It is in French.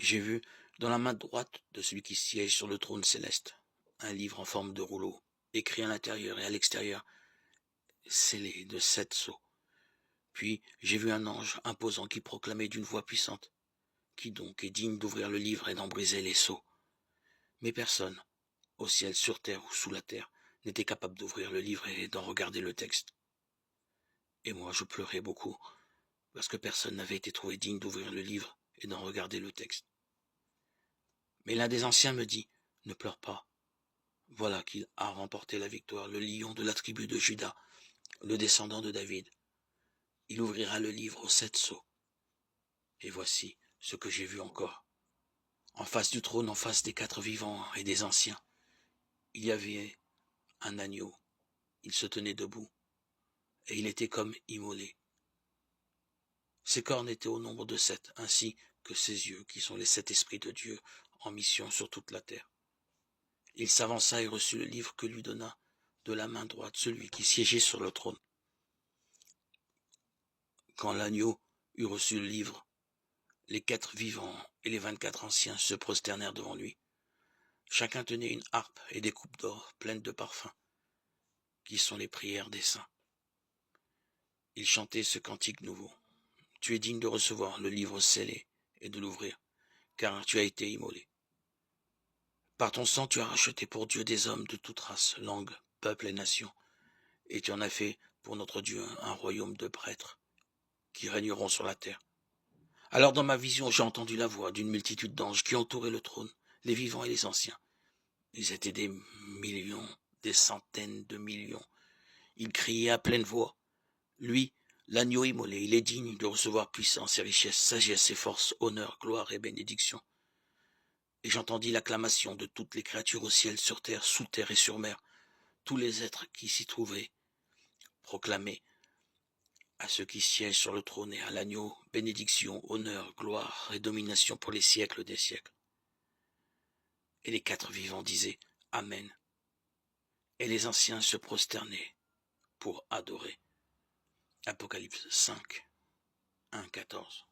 j'ai vu, dans la main droite de celui qui siège sur le trône céleste, un livre en forme de rouleau, écrit à l'intérieur et à l'extérieur, scellé de 7 sceaux. Puis j'ai vu un ange imposant qui proclamait d'une voix puissante: qui donc est digne d'ouvrir le livre et d'en briser les sceaux? Mais personne, au ciel, sur terre ou sous la terre, n'était capable d'ouvrir le livre et d'en regarder le texte. Et moi je pleurais beaucoup, parce que personne n'avait été trouvé digne d'ouvrir le livre et d'en regarder le texte. Mais l'un des anciens me dit: ne pleure pas. Voilà qu'il a remporté la victoire, le lion de la tribu de Juda, le descendant de David. Il ouvrira le livre aux 7 sceaux. Et voici ce que j'ai vu encore. En face du trône, en face des 4 vivants et des anciens, il y avait un agneau. Il se tenait debout, et il était comme immolé. Ses cornes étaient au nombre de 7, ainsi que ses yeux, qui sont les 7 esprits de Dieu en mission sur toute la terre. Il s'avança et reçut le livre que lui donna de la main droite celui qui siégeait sur le trône. Quand l'agneau eut reçu le livre, les 4 vivants et les 24 anciens se prosternèrent devant lui. Chacun tenait une harpe et des coupes d'or pleines de parfums, qui sont les prières des saints. Ils chantaient ce cantique nouveau: tu es digne de recevoir le livre scellé et de l'ouvrir, car tu as été immolé. Par ton sang tu as racheté pour Dieu des hommes de toute race, langue, peuple et nation, et tu en as fait pour notre Dieu un royaume de prêtres qui régneront sur la terre. Alors dans ma vision j'ai entendu la voix d'une multitude d'anges qui entouraient le trône, les vivants et les anciens. Ils étaient des millions, des centaines de millions. Ils criaient à pleine voix: lui, l'agneau immolé, il est digne de recevoir puissance et richesse, sagesse et force, honneur, gloire et bénédiction. Et j'entendis l'acclamation de toutes les créatures au ciel, sur terre, sous terre et sur mer. Tous les êtres qui s'y trouvaient proclamaient à ceux qui siègent sur le trône et à l'agneau bénédiction, honneur, gloire et domination pour les siècles des siècles. Et les 4 vivants disaient Amen. Et les anciens se prosternaient pour adorer. Apocalypse 5, 1, 14.